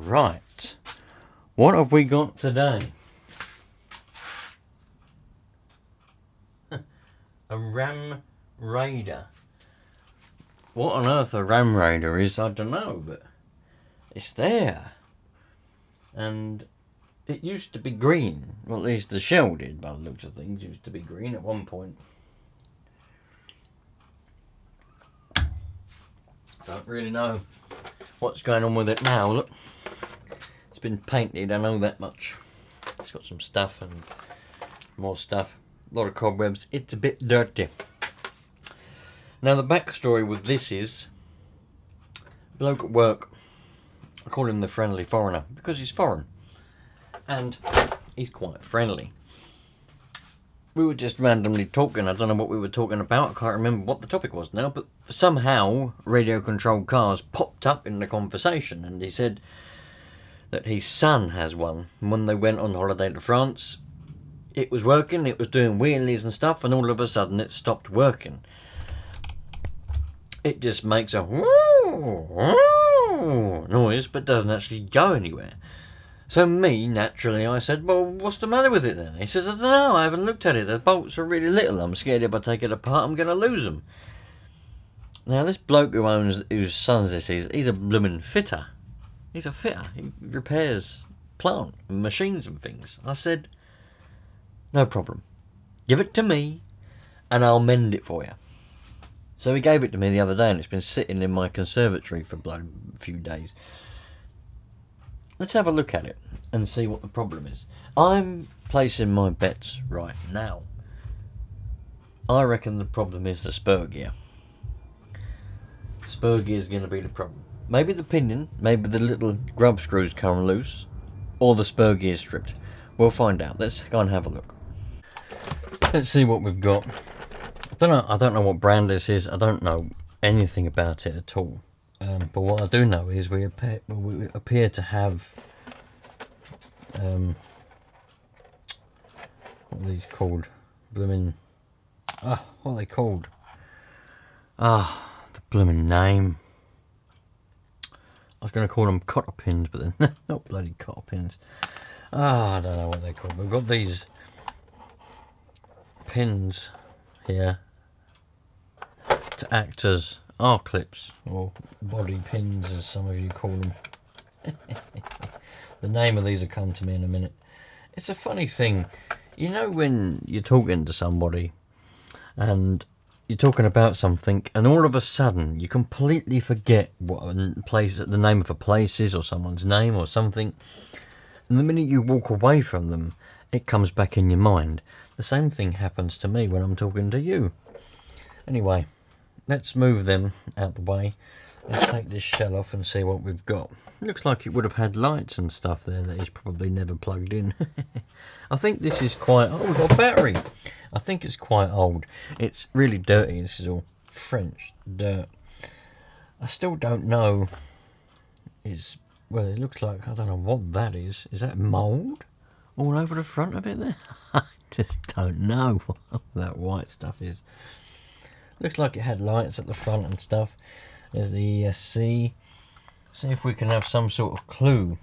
Right, what have we got today? A Ram Raider. What on earth a Ram Raider is, I don't know, but it's there. And it used to be green. Well, at least the shell did, by the looks of things. It used to be green at one point. Don't really know what's going on with it now. Look, it's been painted, I know that much. It's got some stuff and more stuff. A lot of cobwebs. It's a bit dirty. Now the backstory with this is, bloke at work, I call him the friendly foreigner because he's foreign and he's quite friendly. We were just randomly talking. I don't know what we were talking about. I can't remember what the topic was now, but somehow radio controlled cars popped up in the conversation, and he said that his son has one, and when they went on holiday to France it was working, it was doing wheelies and stuff, and all of a sudden it stopped working. It just makes a noise but doesn't actually go anywhere. So me, naturally, I said, well, what's the matter with it then? He said, I don't know, I haven't looked at it. The bolts are really little. I'm scared if I take it apart, I'm going to lose them. Now, this bloke whose son this is, he's a bloomin' fitter. He's a fitter. He repairs plant and machines and things. I said, no problem. Give it to me and I'll mend it for you. So he gave it to me the other day, and it's been sitting in my conservatory for a few days. Let's have a look at it and see what the problem is. I'm placing my bets right now. I reckon the problem is the spur gear. Spur gear is going to be the problem. Maybe the pinion, maybe the little grub screws come loose, or the spur gear stripped. We'll find out. Let's go and have a look. Let's see what we've got. I don't know what brand this is. I don't know anything about it at all. But what I do know is we appear to have what are these called? Blooming what are they called? The blooming name. I was going to call them cotter pins, but they're not bloody cotter pins. I don't know what they're called. We've got these pins here to act as R-clips, or body pins as some of you call them. The name of these will come to me in a minute. It's a funny thing, you know, when you're talking to somebody and you're talking about something and all of a sudden you completely forget what the name of a place is, or someone's name or something, and the minute you walk away from them it comes back in your mind. The same thing happens to me when I'm talking to you. Anyway, let's move them out the way. Let's take this shell off and see what we've got. Looks like it would have had lights and stuff there that he's probably never plugged in. I think this is quite... oh, we've got a battery. I think it's quite old. It's really dirty. This is all French dirt. I still don't know. Well, it looks like... I don't know what that is. Is that mould all over the front of it there? I just don't know what that white stuff is. Looks like it had lights at the front and stuff. There's the ESC. See if we can have some sort of clue.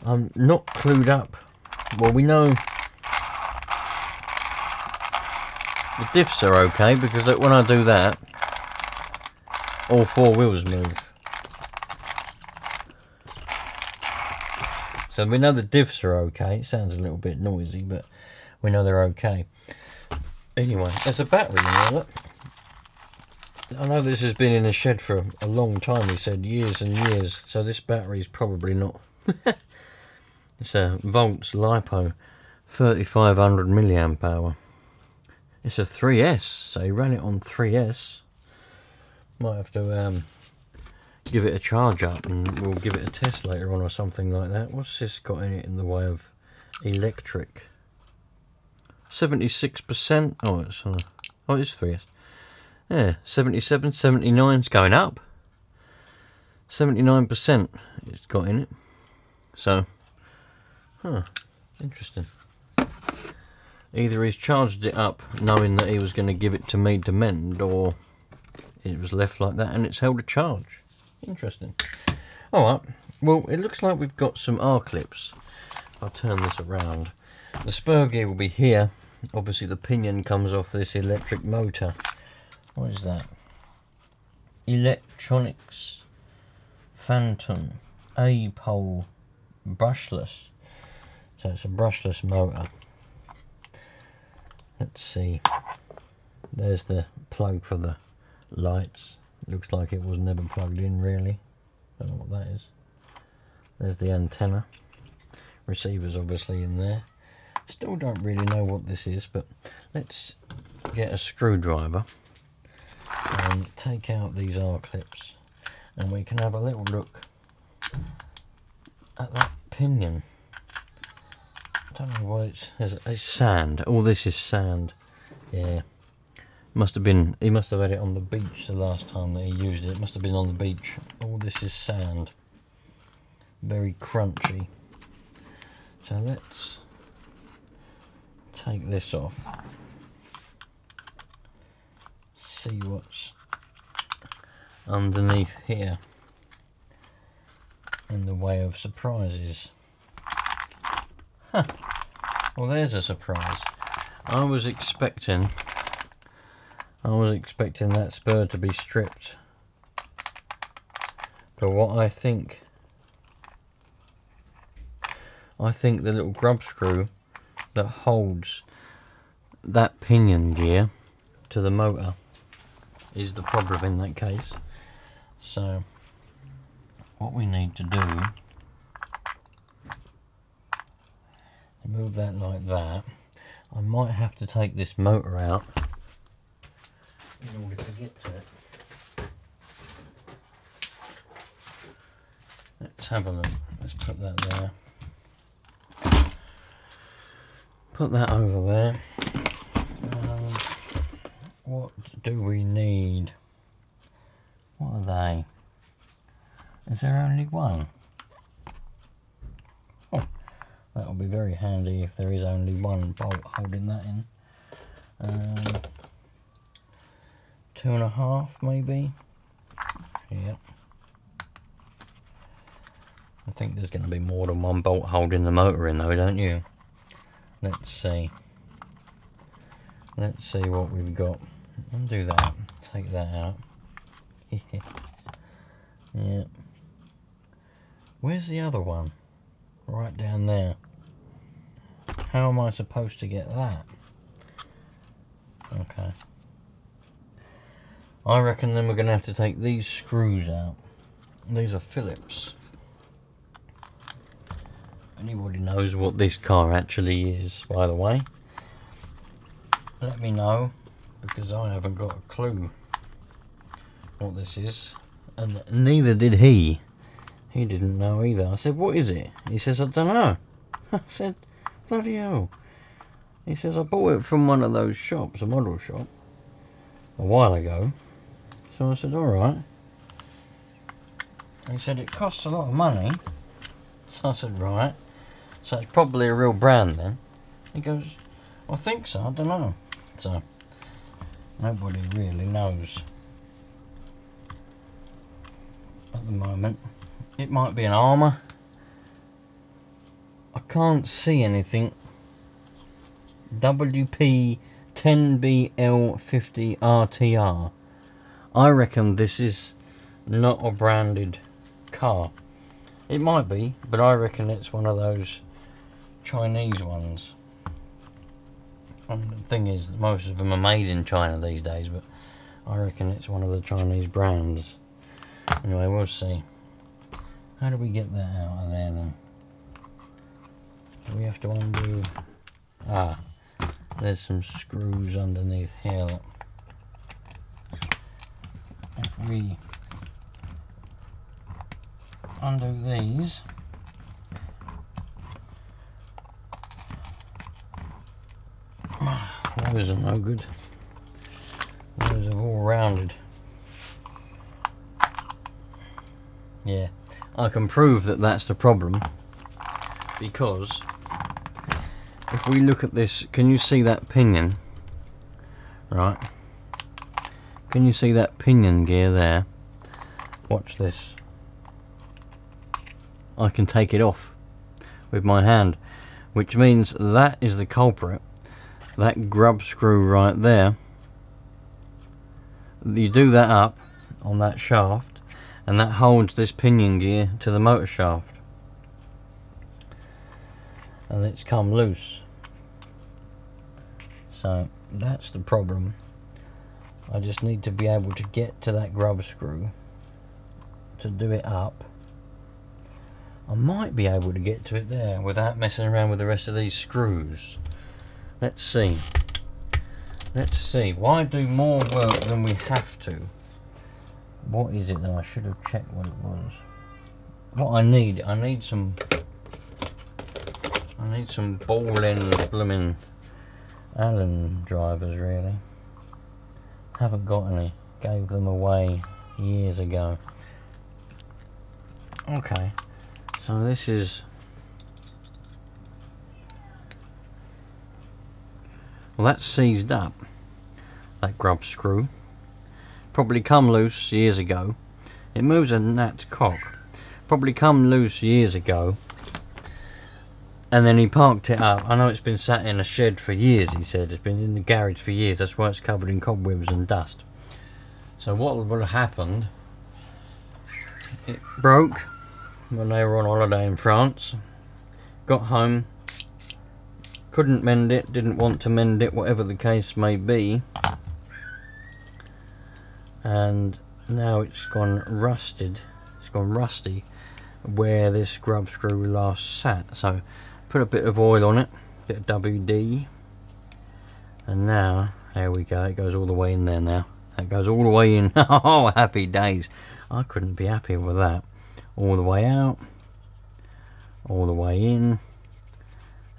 I'm not clued up. Well, we know the diffs are okay, because look, when I do that, all four wheels move. So we know the diffs are okay. It sounds a little bit noisy, but we know they're okay. Anyway, there's a battery in there, look. I know this has been in the shed for a long time, he said, years and years, so this battery's probably not. It's a Volts LiPo, 3500 milliamp hour. It's a 3S, so he ran it on 3S. Might have to give it a charge up, and we'll give it a test later on or something like that. What's this got in it in the way of electric? 76%. Oh, it's 3S. Yeah, 77, 79, it's going up. 79% it's got in it. So, interesting. Either he's charged it up knowing that he was going to give it to me to mend, or it was left like that and it's held a charge. Interesting. Alright, Well, it looks like we've got some R-clips. I'll turn this around. The spur gear will be here. Obviously the pinion comes off this electric motor. What is that? Electronics Phantom A-pole brushless. So it's a brushless motor. Let's see. There's the plug for the lights. Looks like it was never plugged in really. Don't know what that is. There's the antenna. Receiver's obviously in there. Still don't really know what this is, but let's get a screwdriver and take out these R-clips and we can have a little look at that pinion. I don't know what it's sand. All this is sand. Yeah. Must have been, he must have had it on the beach the last time that he used it. It must have been on the beach. All this is sand. Very crunchy. So let's take this off. See what's underneath here in the way of surprises. Huh. Well, there's a surprise. I was expecting that spur to be stripped, but what I think the little grub screw that holds that pinion gear to the motor is the problem in that case. So what we need to do, move that like that. I might have to take this motor out in order to get to it. Let's have a look. Let's put that there. Put that over there. What do we need? What are they? Is there only one? Oh, that'll be very handy if there is only one bolt holding that in. 2.5 maybe. Yep. I think there's going to be more than one bolt holding the motor in though, don't you? Let's see. Let's see what we've got. Undo that. Take that out. Yeah. Where's the other one? Right down there. How am I supposed to get that? Okay. I reckon then we're going to have to take these screws out. These are Phillips. Anybody knows what this car actually is, by the way, let me know, because I haven't got a clue what this is, and neither did he. He didn't know either. I said, what is it? He says, I don't know. I said, bloody hell. He says, I bought it from one of those shops, a model shop, a while ago. So I said, alright. He said, it costs a lot of money. So I said, right. So it's probably a real brand then. He goes, I think so, I don't know. So nobody really knows at the moment. It might be an Armour. I can't see anything. WP 10BL50 RTR. I reckon this is not a branded car. It might be, but I reckon it's one of those Chinese ones. And the thing is, most of them are made in China these days, but I reckon it's one of the Chinese brands. Anyway, we'll see. How do we get that out of there then? Do we have to undo? Ah, there's some screws underneath here. Look. If we undo these, those are no good. Those are all rounded. Yeah, I can prove that that's the problem, because if we look at this, can you see that pinion? Right, can you see that pinion gear there? Watch this. I can take it off with my hand, which means that is the culprit. That grub screw right there, you do that up on that shaft and that holds this pinion gear to the motor shaft, and it's come loose. So that's the problem. I just need to be able to get to that grub screw to do it up. I might be able to get to it there without messing around with the rest of these screws. Let's see. Let's see. Why do more work than we have to? What is it that I should have checked what it was? What I need some ball end blooming Allen drivers, really. Haven't got any. Gave them away years ago. Okay. So this is... Well, that's seized up. That grub screw. Probably come loose years ago. It moves a gnat's cock. Probably come loose years ago. And then he parked it up. I know it's been sat in a shed for years, he said. It's been in the garage for years. That's why it's covered in cobwebs and dust. So what would have happened... It broke when they were on holiday in France. Got home. Couldn't mend it. Didn't want to mend it, whatever the case may be. And now it's gone rusted. It's gone rusty where this grub screw last sat. So put a bit of oil on it, a bit of WD, and now there we go. It goes all the way in there now. That goes all the way in. Oh, happy days. I couldn't be happier with that. All the way out, all the way in.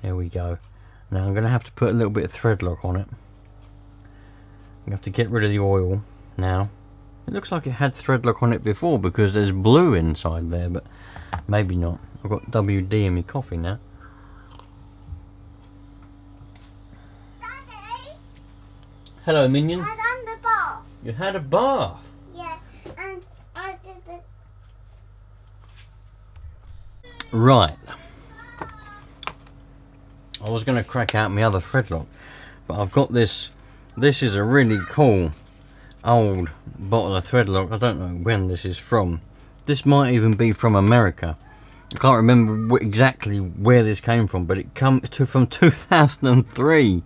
There we go. Now I'm going to have to put a little bit of thread lock on it. I'm going to have to get rid of the oil now. It looks like it had thread lock on it before because there's blue inside there, but maybe not. I've got WD in my coffee now. Daddy, Hello, Minion. I had the bath. You had a bath. Yeah, and I did it. Right. I was going to crack out my other thread lock, but I've got this. This is a really cool old bottle of thread lock. I don't know when this is from. This might even be from America. I can't remember exactly where this came from, but it come from 2003.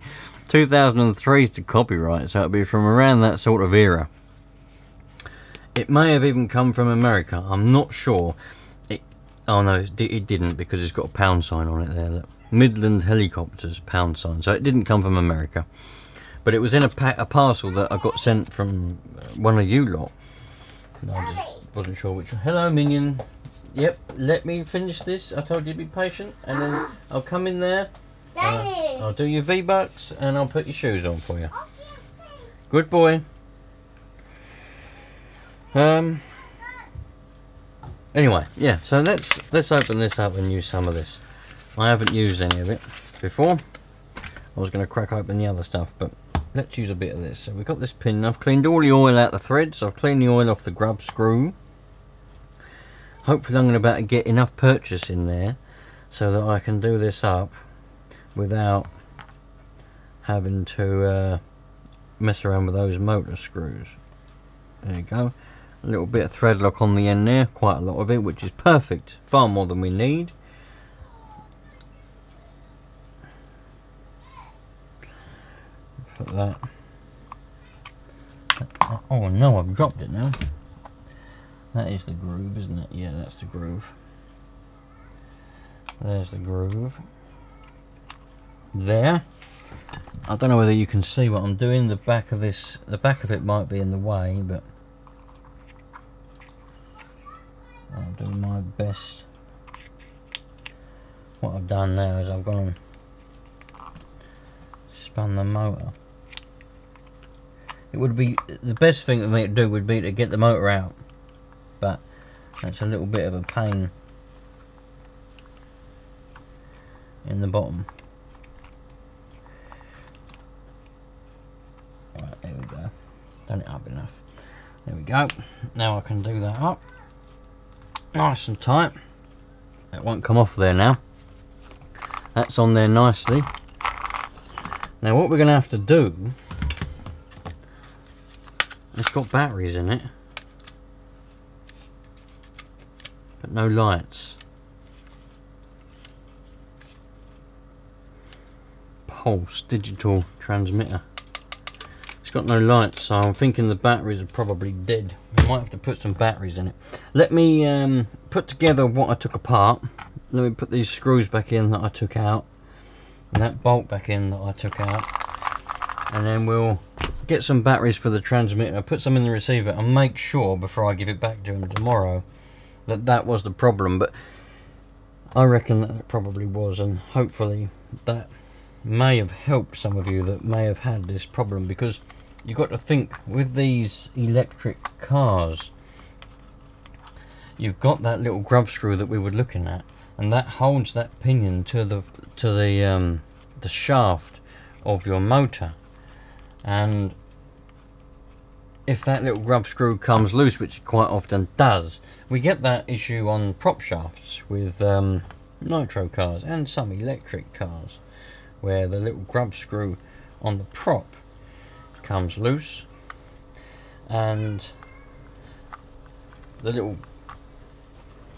2003 is the copyright, so it'll be from around that sort of era. It may have even come from America. I'm not sure. Oh no, it didn't, because it's got a pound sign on it there. Look. Midland Helicopters pound sign. So it didn't come from America, but it was in a parcel that I got sent from one of you lot. And I just wasn't sure which one. Hello, Minion. Yep, let me finish this. I told you to be patient, and then I'll come in there. I'll do your V-Bucks and I'll put your shoes on for you. Good boy. Anyway, yeah, so let's open this up and use some of this. I haven't used any of it before. I was going to crack open the other stuff, but let's use a bit of this. So we've got this pin. I've cleaned all the oil out the threads. I've cleaned the oil off the grub screw. Hopefully I'm going to be able to get enough purchase in there so that I can do this up without having to mess around with those motor screws. There you go. A little bit of thread lock on the end there, quite a lot of it, which is perfect, far more than we need. Put that. Oh no, I've dropped it now. That is the groove, isn't it? Yeah, that's the groove. There's the groove. There. I don't know whether you can see what I'm doing. The back of it might be in the way, but I'll do my best. What I've done now is I've gone and spun the motor. It would be the best thing for me to do would be to get the motor out, but that's a little bit of a pain in the bottom. Right, there we go. Done it up enough. There we go. Now I can do that up nice and tight. That won't come off there now. That's on there nicely. Now what we're going to have to do, it's got batteries in it, but no lights. Pulse digital transmitter. It's got no lights, so I'm thinking the batteries are probably dead. We might have to put some batteries in it. Let me put together what I took apart. Let me put these screws back in that I took out, and that bolt back in that I took out, and then we'll get some batteries for the transmitter, put some in the receiver, and make sure before I give it back to him tomorrow that that was the problem. But I reckon that it probably was, and hopefully that may have helped some of you that may have had this problem, because you've got to think, with these electric cars, you've got that little grub screw that we were looking at, and that holds that pinion to the shaft of your motor. And if that little grub screw comes loose, which it quite often does, we get that issue on prop shafts with Nitro cars and some electric cars, where the little grub screw on the prop comes loose and the little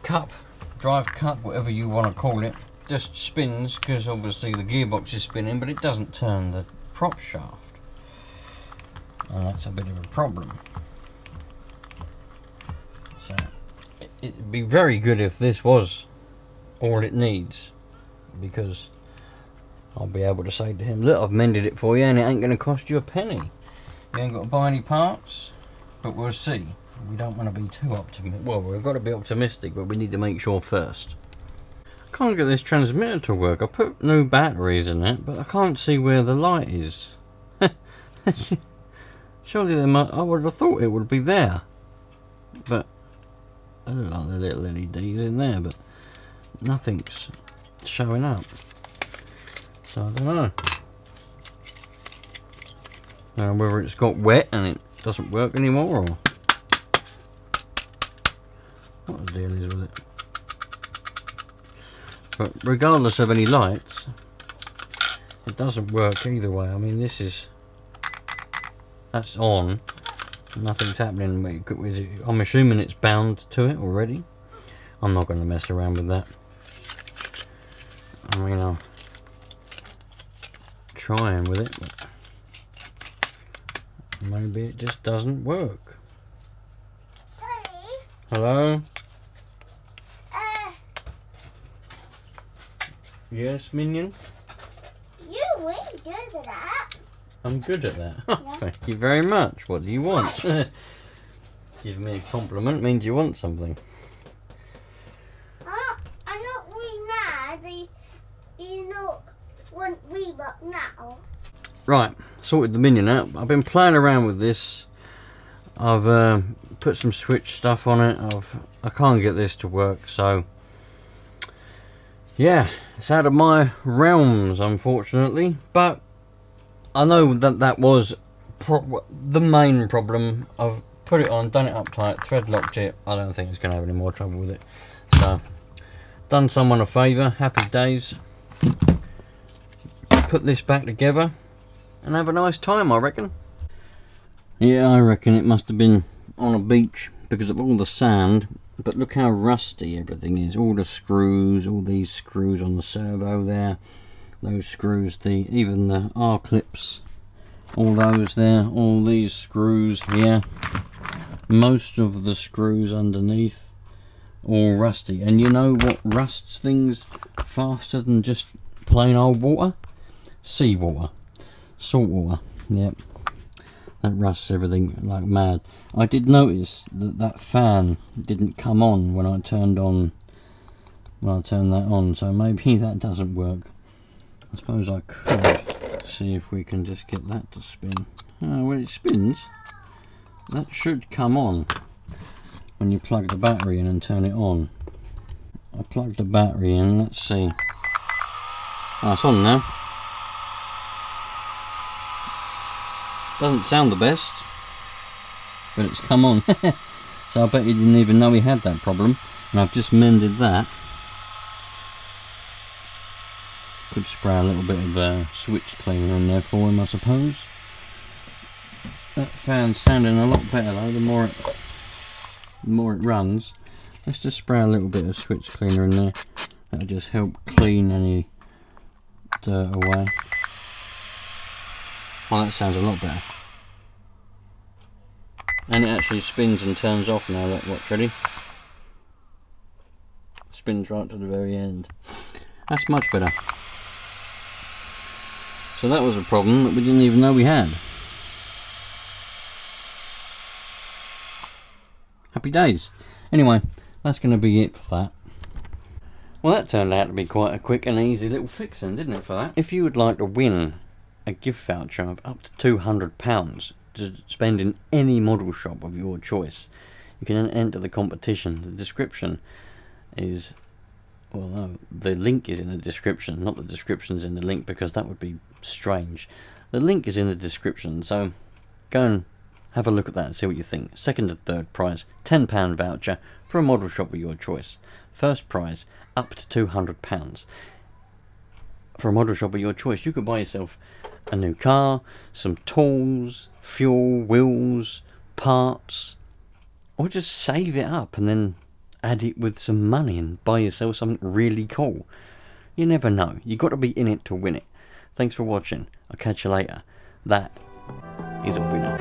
cup, drive cup, whatever you want to call it, just spins, because obviously the gearbox is spinning, but it doesn't turn the prop shaft, and that's a bit of a problem. So it'd be very good if this was all it needs, because I'll be able to say to him, look, I've mended it for you and it ain't going to cost you a penny. You ain't got to buy any parts, but we'll see. We don't want to be too optimistic. Well, we've got to be optimistic, but we need to make sure first. I can't get this transmitter to work. I put new batteries in it, but I can't see where the light is. Surely they might, I would have thought it would be there. But I look like the little LEDs in there, but nothing's showing up. So I don't know. Whether it's got wet and it doesn't work anymore, or what the deal is with it. But regardless of any lights, it doesn't work either way. I mean, that's on. Nothing's happening. I'm assuming it's bound to it already. I'm not going to mess around with that. I mean, I'll trying with it, but maybe it just doesn't work. Daddy, Hello? Yes, Minion? you really good at that. I'm good at that. Yeah. Thank you very much. What do you want? Give me a compliment means you want something. I'm not really mad. You know, when we work now. Right, sorted the Minion out. I've been playing around with this. I've put some switch stuff on it. I can't get this to work, so yeah, it's out of my realms, unfortunately. But I know that was the main problem. I've put it on, done it up tight, thread locked it. I don't think it's going to have any more trouble with it. So, done someone a favour. Happy days. Put this back together and have a nice time, I reckon. Yeah, I reckon it must have been on a beach because of all the sand. But look how rusty everything is. All the screws, all these screws on the servo there, those screws, even the R-clips, all those there, all these screws here, most of the screws underneath, all rusty. And you know what rusts things faster than just plain old water? Seawater, salt water. Yep, that rusts everything like mad. I did notice that fan didn't come on when I turned that on, so maybe that doesn't work. I suppose I could see if we can just get that to spin. When it spins, that should come on when you plug the battery in and turn it on. I plugged the battery in, let's see. Oh, it's on now. Doesn't sound the best, but it's come on. So I bet you didn't even know we had that problem, and I've just mended that. Could spray a little bit of switch cleaner in there for him, I suppose. That fan's sounding a lot better though, the more it runs. Let's just spray a little bit of switch cleaner in there. That'll just help clean any dirt away. Oh, that sounds a lot better. And it actually spins and turns off now. Look, watch, ready? Spins right to the very end. That's much better. So that was a problem that we didn't even know we had. Happy days. Anyway, that's going to be it for that. Well, that turned out to be quite a quick and easy little fixing, didn't it, for that? If you would like to win a gift voucher of up to £200 to spend in any model shop of your choice, you can enter the competition. The description is, well, no, the link is in the description, not the description's in the link, because that would be strange. The link is in the description, so go and have a look at that and see what you think. Second and third prize, £10 voucher for a model shop of your choice. First prize, up to £200 for a model shop of your choice. You could buy yourself a new car, some tools, fuel, wheels, parts, or just save it up and then add it with some money and buy yourself something really cool. You never know. You've got to be in it to win it. Thanks for watching. I'll catch you later. That is a winner.